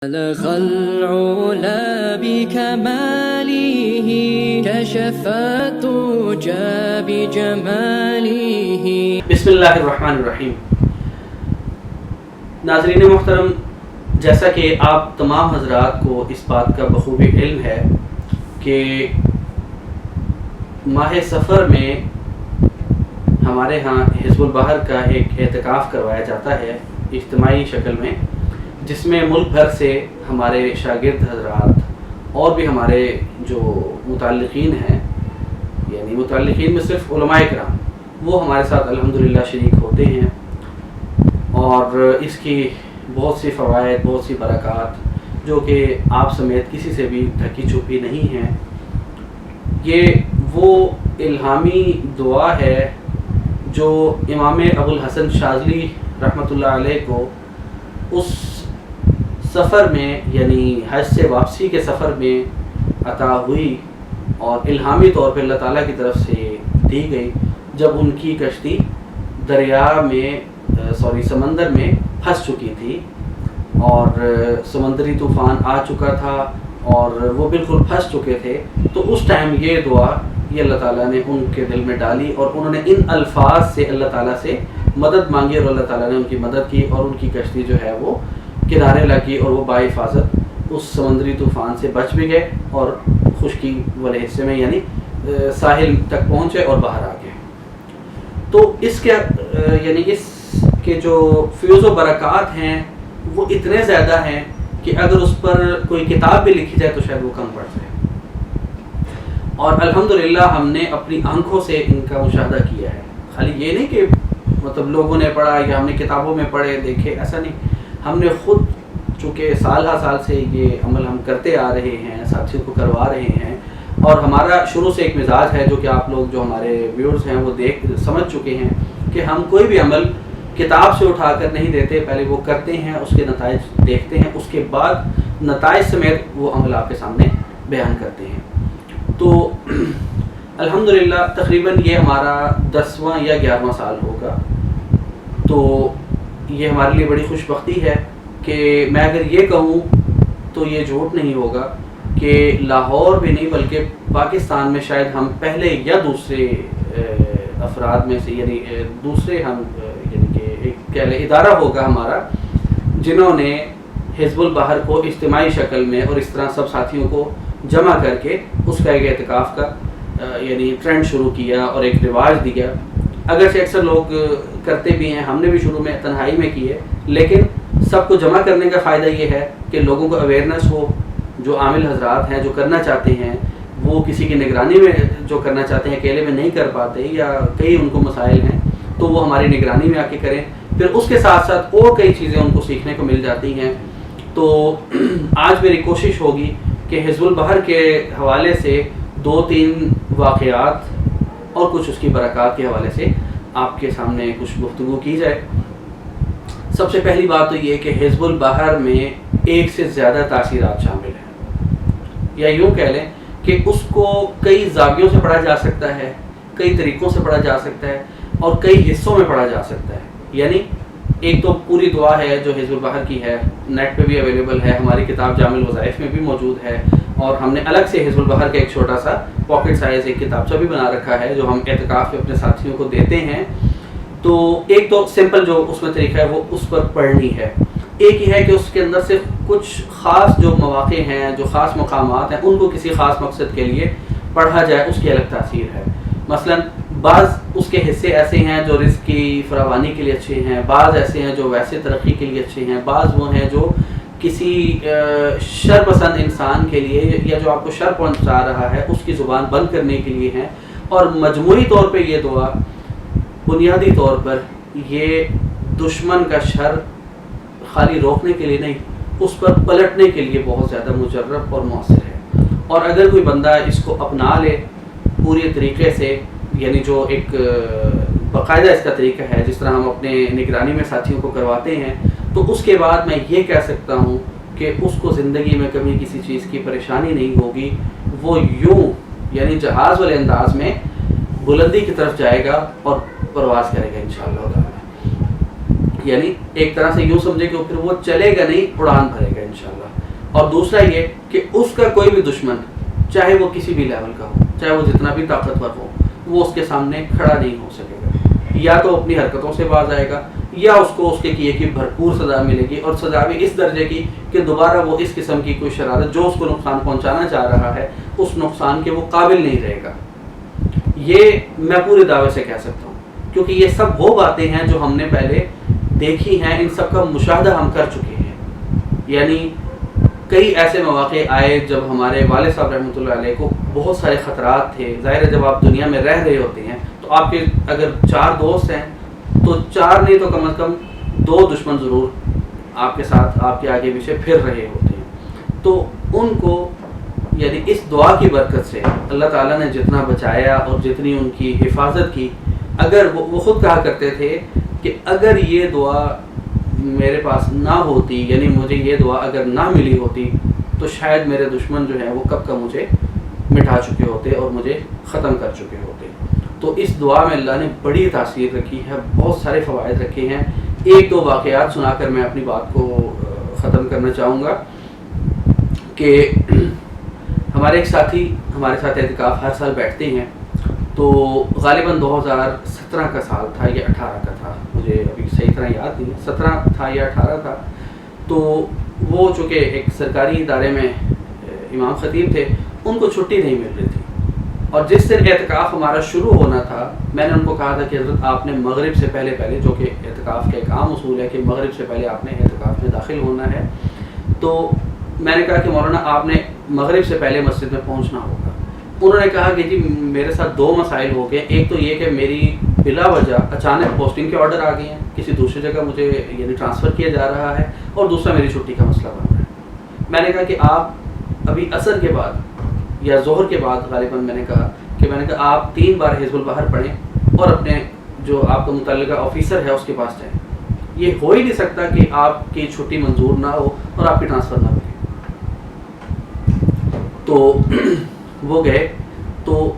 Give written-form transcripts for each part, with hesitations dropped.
بلغ العلا بكماله كشف الدجى بجماله. بسم اللہ الرحمن الرحیم. ناظرین محترم، جیسا کہ آپ تمام حضرات کو اس بات کا بخوبی علم ہے کہ ماہ سفر میں ہمارے ہاں حزب البحر کا ایک اعتکاف کروایا جاتا ہے اجتماعی شکل میں، جس میں ملک بھر سے ہمارے شاگرد حضرات اور بھی ہمارے جو متعلقین ہیں، یعنی متعلقین میں صرف علماء کرام، وہ ہمارے ساتھ الحمدللہ شریک ہوتے ہیں، اور اس کی بہت سی فوائد، بہت سی برکات جو کہ آپ سمیت کسی سے بھی ڈھکی چھپی نہیں ہیں. یہ وہ الہامی دعا ہے جو امام ابو الحسن شاذلی رحمۃ اللہ علیہ کو اس سفر میں، یعنی حج سے واپسی کے سفر میں عطا ہوئی اور الہامی طور پہ اللہ تعالیٰ کی طرف سے دی گئی، جب ان کی کشتی سمندر میں پھنس چکی تھی اور سمندری طوفان آ چکا تھا اور وہ بالکل پھنس چکے تھے. تو اس ٹائم یہ دعا یہ اللہ تعالیٰ نے ان کے دل میں ڈالی اور انہوں نے ان الفاظ سے اللہ تعالیٰ سے مدد مانگی اور اللہ تعالیٰ نے ان کی مدد کی اور ان کی کشتی جو ہے وہ کنارے لگی اور وہ باحفاظت اس سمندری طوفان سے بچ بھی گئے اور خشکی والے حصے میں یعنی ساحل تک پہنچے اور باہر آ گئے. تو اس کے یعنی اس کے جو فیوز و برکات ہیں وہ اتنے زیادہ ہیں کہ اگر اس پر کوئی کتاب بھی لکھی جائے تو شاید وہ کم پڑ جائے. اور الحمدللہ ہم نے اپنی آنکھوں سے ان کا مشاہدہ کیا ہے. خالی یہ نہیں کہ مطلب لوگوں نے پڑھا یا ہم نے کتابوں میں پڑھے دیکھے، ایسا نہیں. ہم نے خود چونکہ سال ہر سال سے یہ عمل ہم کرتے آ رہے ہیں، ساتھیوں کو کروا رہے ہیں، اور ہمارا شروع سے ایک مزاج ہے جو کہ آپ لوگ جو ہمارے ویورز ہیں وہ سمجھ چکے ہیں کہ ہم کوئی بھی عمل کتاب سے اٹھا کر نہیں دیتے، پہلے وہ کرتے ہیں، اس کے نتائج دیکھتے ہیں، اس کے بعد نتائج سمیت وہ عمل آپ کے سامنے بیان کرتے ہیں. تو الحمدللہ تقریباً یہ ہمارا 10واں یا 11واں سال ہوگا. تو یہ ہمارے لیے بڑی خوش بختی ہے کہ میں اگر یہ کہوں تو یہ جھوٹ نہیں ہوگا کہ لاہور بھی نہیں بلکہ پاکستان میں شاید ہم پہلے یا دوسرے افراد میں سے، یعنی دوسرے ہم یعنی کہ ایک ادارہ ہوگا ہمارا جنہوں نے حزب البحر کو اجتماعی شکل میں اور اس طرح سب ساتھیوں کو جمع کر کے اس کا ایک اعتکاف کا یعنی ٹرینڈ شروع کیا اور ایک رواج دیا. اگرچہ اکثر لوگ کرتے بھی ہیں، ہم نے بھی شروع میں تنہائی میں کی ہے، لیکن سب کو جمع کرنے کا فائدہ یہ ہے کہ لوگوں کو اویئرنیس ہو. جو عامل حضرات ہیں جو کرنا چاہتے ہیں وہ کسی کی نگرانی میں جو کرنا چاہتے ہیں اکیلے میں نہیں کر پاتے یا کئی ان کو مسائل ہیں تو وہ ہماری نگرانی میں آ کے کریں. پھر اس کے ساتھ ساتھ اور کئی چیزیں ان کو سیکھنے کو مل جاتی ہیں. تو آج میری کوشش ہوگی کہ حزب البحر کے حوالے سے 2-3 واقعات اور کچھ اس کی برکات کے حوالے سے آپ کے سامنے کچھ گفتگو کی جائے. سب سے پہلی بات تو یہ کہ حزب البحر میں ایک سے زیادہ تاثیرات شامل ہیں، یا یوں کہہ لیں کہ اس کو کئی زاویوں سے پڑھا جا سکتا ہے، کئی طریقوں سے پڑھا جا سکتا ہے اور کئی حصوں میں پڑھا جا سکتا ہے. یعنی ایک تو پوری دعا ہے جو حزب البحر کی ہے، نیٹ پہ بھی اویلیبل ہے، ہماری کتاب جامع الوظائف میں بھی موجود ہے، اور ہم نے الگ سے حزب البحر کا ایک چھوٹا سا پاکٹ سائز ایک کتابچہ بھی بنا رکھا ہے جو ہم اعتکاف میں اپنے ساتھیوں کو دیتے ہیں. تو ایک تو سمپل جو اس میں طریقہ ہے وہ اس پر پڑھنی ہے. ایک یہ ہے کہ اس کے اندر صرف کچھ خاص جو مواقع ہیں، جو خاص مقامات ہیں، ان کو کسی خاص مقصد کے لیے پڑھا جائے، اس کی الگ تاثیر ہے. مثلا بعض اس کے حصے ایسے ہیں جو رزق کی فراوانی کے لیے اچھے ہیں، بعض ایسے ہیں جو ویسے ترقی کے لیے اچھے ہیں، بعض وہ ہیں جو کسی شر پسند انسان کے لیے یا جو آپ کو شر پہنچا رہا ہے اس کی زبان بند کرنے کے لیے ہیں. اور مجموعی طور پہ یہ دعا بنیادی طور پر یہ دشمن کا شر خالی روکنے کے لیے نہیں، اس پر پلٹنے کے لیے بہت زیادہ مجرب اور مؤثر ہے. اور اگر کوئی بندہ اس کو اپنا لے پورے طریقے سے، یعنی جو ایک باقاعدہ اس کا طریقہ ہے جس طرح ہم اپنے نگرانی میں ساتھیوں کو کرواتے ہیں، تو اس کے بعد میں یہ کہہ سکتا ہوں کہ اس کو زندگی میں کبھی کسی چیز کی پریشانی نہیں ہوگی. وہ یوں یعنی جہاز والے انداز میں بلندی کی طرف جائے گا اور پرواز کرے گا انشاءاللہ تعالی. یعنی ایک طرح سے یوں سمجھے کہ پھر وہ چلے گا نہیں، اڑان بھرے گا انشاءاللہ۔ اور دوسرا یہ کہ اس کا کوئی بھی دشمن چاہے وہ کسی بھی لیول کا ہو، چاہے وہ جتنا بھی طاقتور ہو، وہ اس کے سامنے کھڑا نہیں ہو سکے گا، یا تو اپنی حرکتوں سے باز آئے گا، یا اس کو اس کے کیے کی بھرپور سزا ملے گی، اور سزا بھی اس درجے کی کہ دوبارہ وہ اس قسم کی کوئی شرارت جو اس کو نقصان پہنچانا چاہ رہا ہے اس نقصان کے وہ قابل نہیں رہے گا۔ یہ میں پورے دعوے سے کہہ سکتا ہوں، کیونکہ یہ سب وہ باتیں ہیں جو ہم نے پہلے دیکھی ہیں، ان سب کا مشاہدہ ہم کر چکے ہیں۔ یعنی کئی ایسے مواقع آئے جب ہمارے والد صاحب رحمۃ اللہ علیہ کو بہت سارے خطرات تھے۔ ظاہر ہے جب آپ دنیا میں رہ رہے ہوتے ہیں تو آپ کے اگر 4 دوست ہیں تو 4 نہیں تو کم از کم 2 دشمن ضرور آپ کے ساتھ آپ کے آگے پیچھے پھر رہے ہوتے ہیں۔ تو ان کو یعنی اس دعا کی برکت سے اللہ تعالیٰ نے جتنا بچایا اور جتنی ان کی حفاظت کی، اگر وہ خود کہا کرتے تھے کہ اگر یہ دعا میرے پاس نہ ہوتی، یعنی مجھے یہ دعا اگر نہ ملی ہوتی تو شاید میرے دشمن جو ہیں وہ کب کا مجھے مٹا چکے ہوتے اور مجھے ختم کر چکے ہوتے۔ تو اس دعا میں اللہ نے بڑی تاثیر رکھی ہے، بہت سارے فوائد رکھے ہیں۔ 1-2 واقعات سنا کر میں اپنی بات کو ختم کرنا چاہوں گا کہ ہمارے ایک ساتھی ہمارے ساتھ اعتکاف ہر سال بیٹھتے ہیں، تو غالباً 2017 کا سال تھا یا 18 کا تھا، مجھے ابھی صحیح طرح یاد نہیں، 17 تھا یا 18 تھا۔ تو وہ چونکہ ایک سرکاری ادارے میں امام خطیب تھے، ان کو چھٹی نہیں مل رہی تھی، اور جس دن اعتکاف ہمارا شروع ہونا تھا میں نے ان کو کہا تھا کہ حضرت آپ نے مغرب سے پہلے جو کہ اعتکاف کا ایک عام اصول ہے کہ مغرب سے پہلے آپ نے اعتکاف میں داخل ہونا ہے، تو میں نے کہا کہ مولانا آپ نے مغرب سے پہلے مسجد میں پہنچنا ہوگا۔ انہوں نے کہا کہ جی میرے ساتھ 2 مسائل ہو گئے، ایک تو یہ کہ میری بلا وجہ اچانک پوسٹنگ کے آرڈر آ گئے ہیں، کسی دوسری جگہ مجھے یعنی ٹرانسفر کیا جا رہا ہے، اور دوسرا میری چھٹی کا مسئلہ بن رہا ہے۔ میں نے کہا کہ آپ ابھی عصر کے بعد یا ظہر کے بعد غالباً میں نے کہا آپ 3 بار حزب البحر پڑھیں اور اپنے جو آپ کا متعلقہ آفیسر ہے اس کے پاس جائیں۔ یہ ہو ہی نہیں سکتا کہ آپ کی چھٹی منظور نہ ہو اور آپ کی ٹرانسفر نہ ملے۔ تو وہ گئے، تو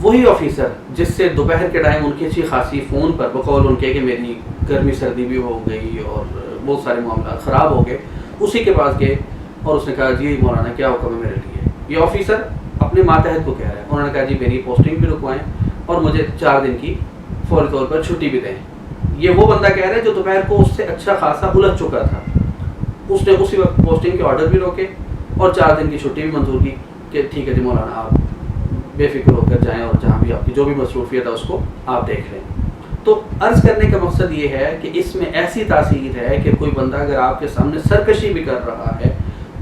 وہی آفیسر جس سے دوپہر کے ٹائم ان کی اچھی خاصی فون پر بقول ان کے کہ میری گرمی سردی بھی ہو گئی اور بہت سارے معاملات خراب ہو گئے، اسی کے پاس گئے اور اس نے کہا جی مولانا کیا حکم ہے میرے لیے۔ یہ آفیسر اپنے ماتحت کو کہہ رہا ہے، انہوں نے کہا جی میری پوسٹنگ بھی رکوائیں اور مجھے 4 دن کی فوری طور پر چھٹی بھی دیں۔ یہ وہ بندہ کہہ رہا ہے جو دوپہر کو اس سے اچھا خاصا الجھ چکا تھا، اس نے اسی وقت پوسٹنگ کے آرڈر بھی روکے اور 4 دن کی چھٹی بھی منظور کی کہ ٹھیک ہے جی مولانا آپ بے فکر ہو کر جائیں اور جہاں بھی آپ کی جو بھی مصروفیت ہے اس کو آپ دیکھ لیں۔ تو عرض کرنے کا مقصد یہ ہے کہ اس میں ایسی تاثیر ہے کہ کوئی بندہ اگر آپ کے سامنے سرکشی بھی کر رہا ہے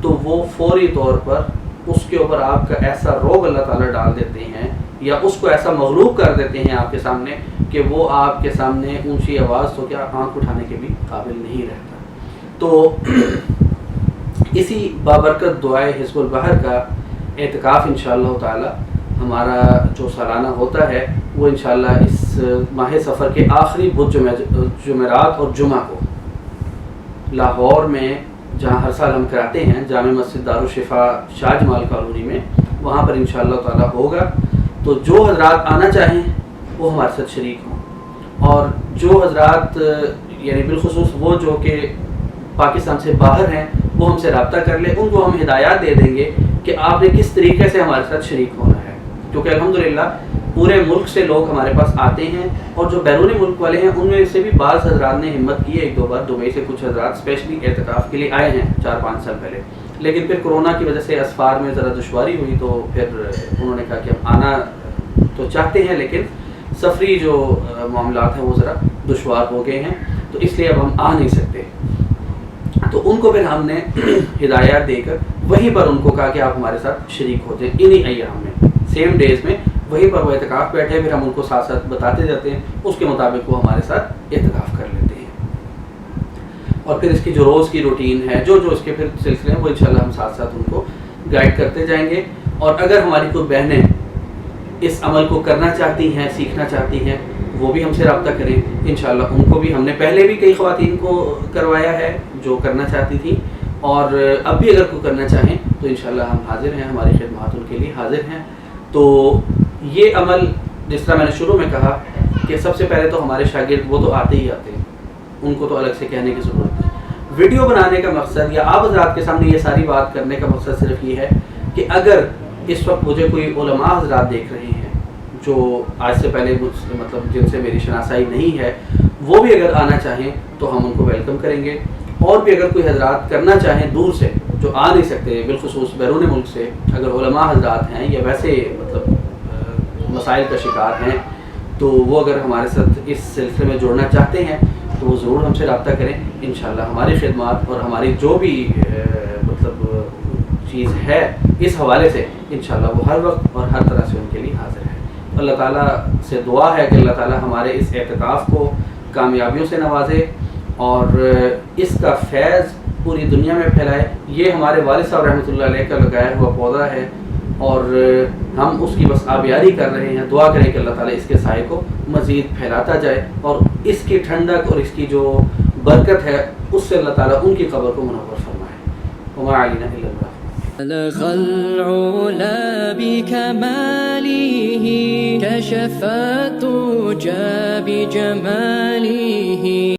تو وہ فوری طور پر اس کے اوپر آپ کا ایسا روب اللہ تعالیٰ ڈال دیتے ہیں یا اس کو ایسا مغلوب کر دیتے ہیں آپ کے سامنے کہ وہ آپ کے سامنے اونچی آواز تو کیا آنکھ اٹھانے کے بھی قابل نہیں رہتا۔ تو اسی بابرکت دعائے حزب البحر کا اعتکاف انشاءاللہ تعالی ہمارا جو سالانہ ہوتا ہے وہ انشاءاللہ اس ماہ سفر کے آخری بدھ جمعرات اور جمعہ کو لاہور میں جہاں ہر سال ہم کراتے ہیں جامع مسجد دارالشفا شاہ جمال کالونی میں، وہاں پر انشاءاللہ تعالی ہوگا۔ تو جو حضرات آنا چاہیں وہ ہمارے ساتھ شریک ہوں، اور جو حضرات یعنی بالخصوص وہ جو کہ پاکستان سے باہر ہیں وہ ہم سے رابطہ کر لیں، ان کو ہم ہدایات دے دیں گے کہ آپ نے کس طریقے سے ہمارے ساتھ شریک ہونا ہے، کیونکہ الحمدللہ پورے ملک سے لوگ ہمارے پاس آتے ہیں، اور جو بیرون ملک والے ہیں ان میں سے بھی بعض حضرات نے ہمت کی ہے، 1-2 بار دبئی سے کچھ حضرات اسپیشلی اعتکاف کے لیے آئے ہیں 4-5 سال پہلے، لیکن پھر کورونا کی وجہ سے اسفار میں ذرا دشواری ہوئی تو پھر انہوں نے کہا کہ ہم آنا تو چاہتے ہیں لیکن سفری جو معاملات ہیں وہ ذرا دشوار ہو گئے ہیں، تو اس لیے اب ہم آ نہیں سکتے۔ تو ان کو پھر ہم نے ہدایات دے کر وہیں پر ان کو کہا کہ آپ ہمارے ساتھ شریک ہو جائیں، انہی ایام میں سیم ڈیز میں وہیں پر وہ اعتکاف بیٹھے، پھر ہم ان کو ساتھ ساتھ بتاتے جاتے ہیں، اس کے مطابق وہ ہمارے ساتھ اعتکاف کر لیتے ہیں، اور پھر اس کی جو روز کی روٹین ہے جو اس کے پھر سلسلے ہیں وہ انشاءاللہ ہم ساتھ ساتھ ان کو گائیڈ کرتے جائیں گے۔ اور اگر ہماری کوئی بہنیں اس عمل کو کرنا چاہتی ہیں، سیکھنا چاہتی ہیں، وہ بھی ہم سے رابطہ کریں انشاءاللہ۔ ان کو بھی ہم نے پہلے بھی کئی خواتین کو کروایا ہے جو کرنا چاہتی تھیں، اور اب بھی اگر کوئی کرنا چاہیں تو انشاءاللہ ہم حاضر ہیں، ہماری خدمات ان کے لیے حاضر ہیں۔ تو یہ عمل جس طرح میں نے شروع میں کہا کہ سب سے پہلے تو ہمارے شاگرد وہ تو آتے ہی آتے ہیں، ان کو تو الگ سے کہنے کی ضرورت نہیں. ویڈیو بنانے کا مقصد یا آپ حضرات کے سامنے یہ ساری بات کرنے کا مقصد صرف یہ ہے کہ اگر اس وقت مجھے کوئی علماء حضرات دیکھ رہے ہیں جو آج سے پہلے مطلب جن سے میری شناسائی نہیں ہے، وہ بھی اگر آنا چاہیں تو ہم ان کو ویلکم کریں گے. اور بھی اگر کوئی حضرات کرنا چاہیں دور سے جو آ نہیں سکتے، بالخصوص بیرون ملک سے اگر علماء حضرات ہیں یا ویسے مطلب مسائل کا شکار ہیں، تو وہ اگر ہمارے ساتھ اس سلسلے میں جڑنا چاہتے ہیں تو وہ ضرور ہم سے رابطہ کریں. انشاءاللہ ہماری خدمات اور ہماری جو بھی مطلب چیز ہے اس حوالے سے انشاءاللہ وہ ہر وقت اور ہر طرح سے ان کے لیے حاضر ہے. اللہ تعالیٰ سے دعا ہے کہ اللہ تعالیٰ ہمارے اس اعتکاف کو کامیابیوں سے نوازے اور اس کا فیض پوری دنیا میں پھیلائے. یہ ہمارے والد صاحب رحمۃ اللہ علیہ کا لگایا ہوا پودا ہے اور ہم اس کی بس آبیاری کر رہے ہیں. دعا کریں کہ اللہ تعالیٰ اس کے سائے کو مزید پھیلاتا جائے اور اس کی ٹھنڈک اور اس کی جو برکت ہے اس سے اللہ تعالیٰ ان کی قبر کو منور فرمائے. وما علینا الا البلاغ. بلغ العلا بكماله كشف الدجى بجماله